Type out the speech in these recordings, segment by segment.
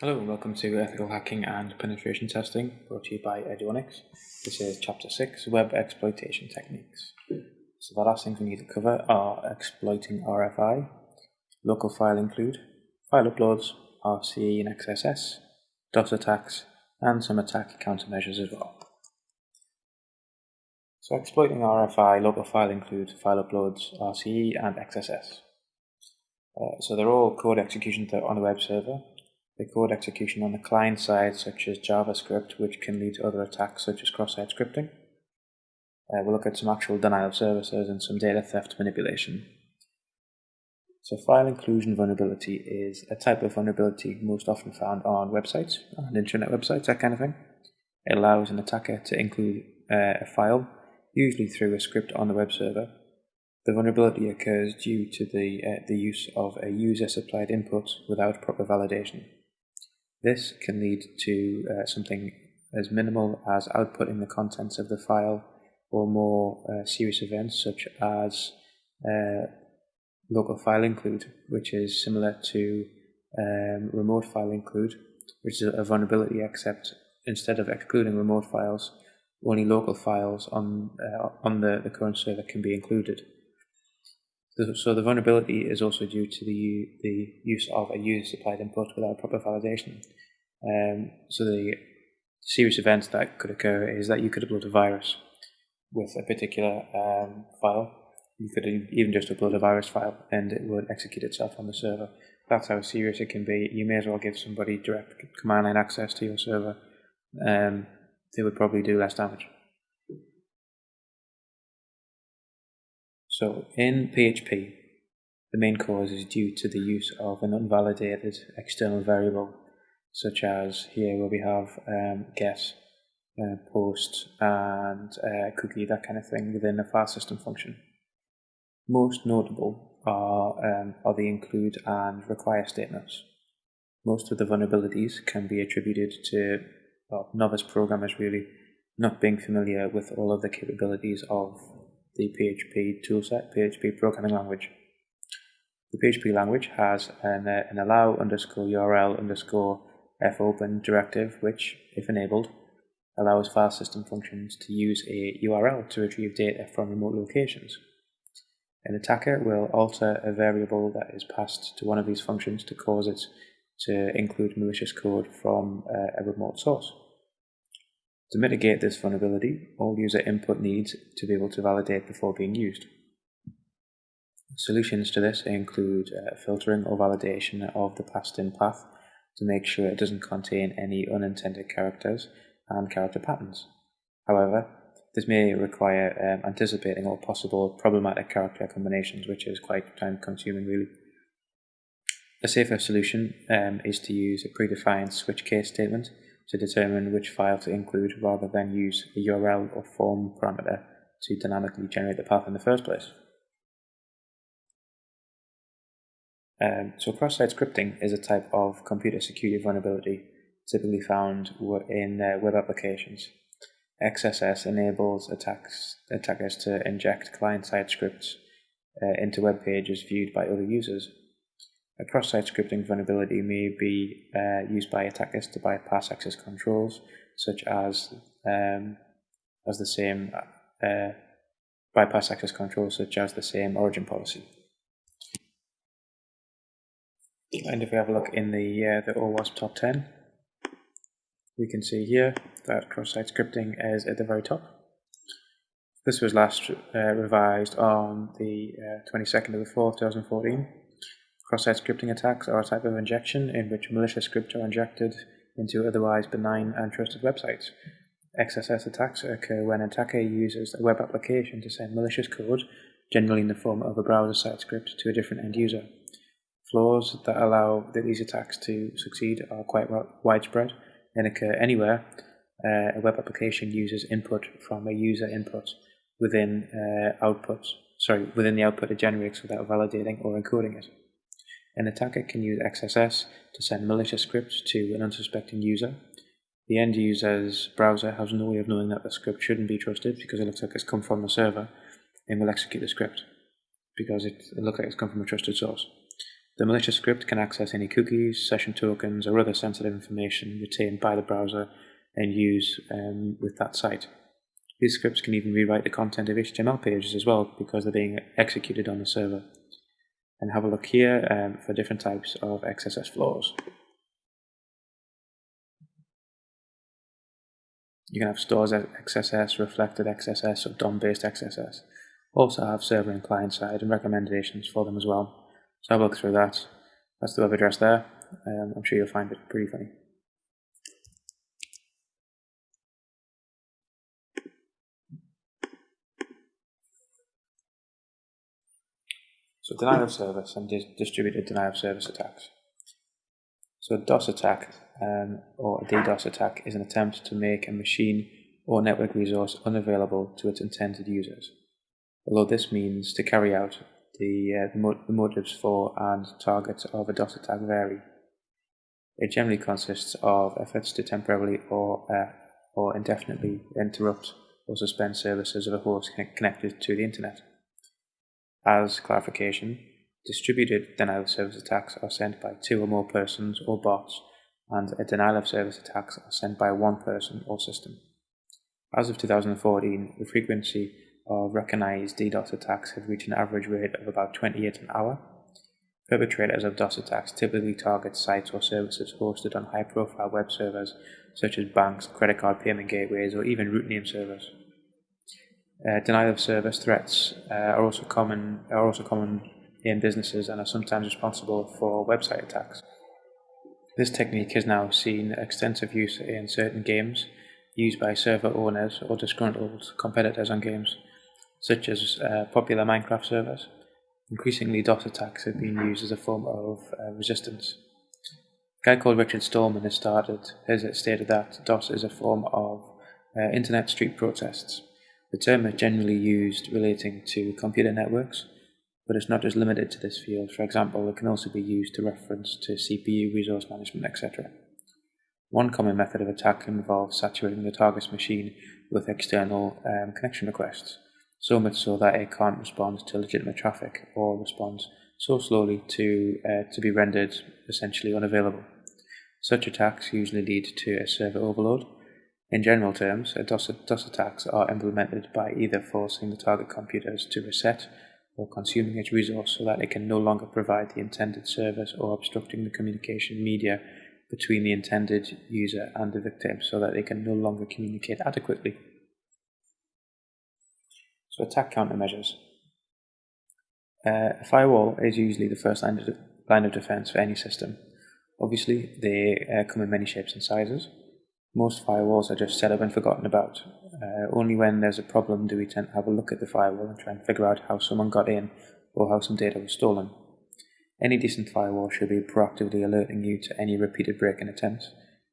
Hello and welcome to Ethical Hacking and Penetration Testing, brought to you by Eduonix. This is Chapter 6, Web Exploitation Techniques. So the last things we need to cover are exploiting RFI, local file include, file uploads, RCE and XSS, DOS attacks, and some attack countermeasures as well. So exploiting RFI, local file include, file uploads, RCE and XSS. So they're all code executions that are on a web server. The code execution on the client side, such as JavaScript, which can lead to other attacks such as cross-site scripting. We'll look at some actual denial of services and some data theft manipulation. So file inclusion vulnerability is a type of vulnerability most often found on websites, on internet websites, that kind of thing. It allows an attacker to include a file, usually through a script on the web server. The vulnerability occurs due to the use of a user-supplied input without proper validation. This can lead to something as minimal as outputting the contents of the file, or more serious events such as local file include, which is similar to remote file include, which is a vulnerability, except instead of excluding remote files, only local files on the current server can be included. So the vulnerability is also due to the use of a user-supplied input without proper validation. So the serious events that could occur is that you could upload a virus with a particular file. You could even just upload a virus file and it would execute itself on the server. That's how serious it can be. You may as well give somebody direct command line access to your server. They would probably do less damage. So in PHP, the main cause is due to the use of an unvalidated external variable, such as here where we have get, post, and cookie, that kind of thing, within a file system function. Most notable are the include and require statements. Most of the vulnerabilities can be attributed to novice programmers really not being familiar with all of the capabilities of the PHP toolset, PHP programming language. The PHP language has an allow _URL _fopen directive, which, if enabled, allows file system functions to use a URL to retrieve data from remote locations. An attacker will alter a variable that is passed to one of these functions to cause it to include malicious code from a remote source. To mitigate this vulnerability, all user input needs to be able to validate before being used. Solutions to this include filtering or validation of the passed-in path to make sure it doesn't contain any unintended characters and character patterns. However, this may require anticipating all possible problematic character combinations, which is quite time-consuming really. A safer solution is to use a predefined switch case statement to determine which file to include, rather than use a URL or form parameter to dynamically generate the path in the first place. So cross-site scripting is a type of computer security vulnerability typically found in web applications. XSS enables attackers to inject client-side scripts into web pages viewed by other users. A cross-site scripting vulnerability may be used by attackers to bypass access controls, such as the same origin policy. And if we have a look in the OWASP top 10, we can see here that cross-site scripting is at the very top. This was last revised on the 22nd of the 4th, 2014. Cross-site scripting attacks are a type of injection in which malicious scripts are injected into otherwise benign and trusted websites. XSS attacks occur when an attacker uses a web application to send malicious code, generally in the form of a browser-side script, to a different end user. Flaws that allow these attacks to succeed are quite widespread and occur anywhere a web application uses input from a user input within the output it generates without validating or encoding it. An attacker can use XSS to send malicious scripts to an unsuspecting user. The end user's browser has no way of knowing that the script shouldn't be trusted because it looks like it's come from the server, and will execute the script because it looks like it's come from a trusted source. The malicious script can access any cookies, session tokens, or other sensitive information retained by the browser and use with that site. These scripts can even rewrite the content of HTML pages as well because they're being executed on the server. And have a look here for different types of XSS flaws. You can have stores XSS, reflected XSS, or DOM-based XSS. Also have server and client side and recommendations for them as well. So have a look through that. That's the web address there. I'm sure you'll find it pretty funny. So denial of service and distributed denial of service attacks. So a DOS attack or a DDoS attack is an attempt to make a machine or network resource unavailable to its intended users. Although this means to carry out, the motives for and targets of a DOS attack vary. It generally consists of efforts to temporarily or indefinitely interrupt or suspend services of a host connected to the internet. As clarification, distributed denial of service attacks are sent by two or more persons or bots, and a denial of service attacks are sent by one person or system. As of 2014, the frequency of recognized DDoS attacks had reached an average rate of about 28 an hour. Perpetrators of DOS attacks typically target sites or services hosted on high-profile web servers such as banks, credit card payment gateways, or even root name servers. Denial of service threats are also common in businesses and are sometimes responsible for website attacks. This technique has now seen extensive use in certain games used by server owners or disgruntled competitors on games, such as popular Minecraft servers. Increasingly, DOS attacks have been used as a form of resistance. A guy called Richard Stallman has stated that DOS is a form of internet street protests. The term is generally used relating to computer networks, but it's not just limited to this field. For example, it can also be used to reference to CPU, resource management, etc. One common method of attack involves saturating the target's machine with external connection requests, so much so that it can't respond to legitimate traffic or responds so slowly to be rendered essentially unavailable. Such attacks usually lead to a server overload. In general terms, DOS attacks are implemented by either forcing the target computers to reset or consuming its resource so that it can no longer provide the intended service, or obstructing the communication media between the intended user and the victim so that they can no longer communicate adequately. So attack countermeasures. A firewall is usually the first line of defense for any system. Obviously, they come in many shapes and sizes. Most firewalls are just set up and forgotten about. Only when there's a problem do we tend to have a look at the firewall and try and figure out how someone got in or how some data was stolen. Any decent firewall should be proactively alerting you to any repeated break-in attempts.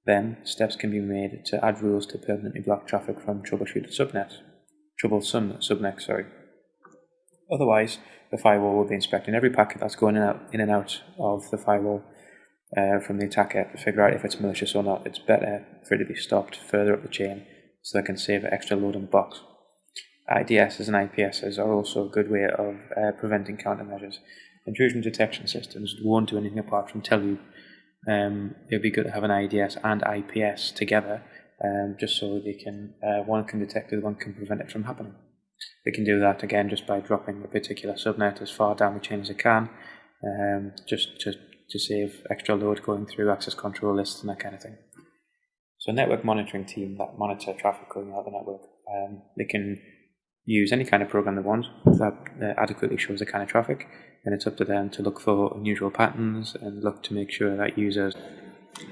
Then, steps can be made to add rules to permanently block traffic from troublesome subnets. Otherwise, the firewall will be inspecting every packet that's going in and out of the firewall from the attacker to figure out if it's malicious or not. It's better for it to be stopped further up the chain so they can save an extra load in the box. IDSs and IPSs are also a good way of preventing countermeasures. Intrusion detection systems won't do anything apart from tell you. It would be good to have an IDS and IPS together, just so they can one can detect it, one can prevent it from happening. They can do that again just by dropping a particular subnet as far down the chain as it can, just to save extra load going through access control lists and that kind of thing. So a network monitoring team that monitor traffic going out the network, they can use any kind of program they want that adequately shows the kind of traffic, and it's up to them to look for unusual patterns and look to make sure that users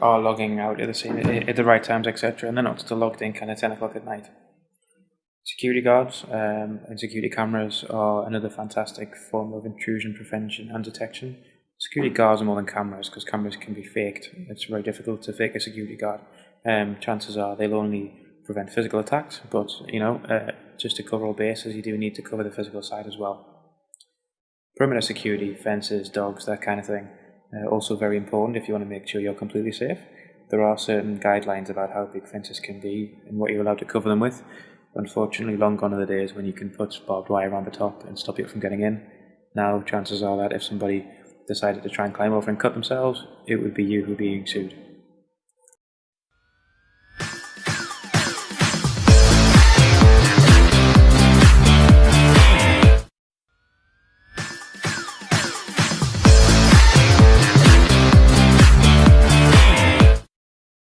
are logging out at the right times, etc., and they're not still logged in kind of 10 o'clock at night. Security guards and security cameras are another fantastic form of intrusion prevention and detection. Security guards are more than cameras, because cameras can be faked. It's very difficult to fake a security guard. Chances are they'll only prevent physical attacks, but just to cover all bases, you do need to cover the physical side as well. Perimeter security, fences, dogs, that kind of thing, also very important if you want to make sure you're completely safe. There are certain guidelines about how big fences can be and what you're allowed to cover them with. Unfortunately, long gone are the days when you can put barbed wire around the top and stop you from getting in. Now, chances are that if somebody decided to try and climb over and cut themselves, it would be you who'd be being sued.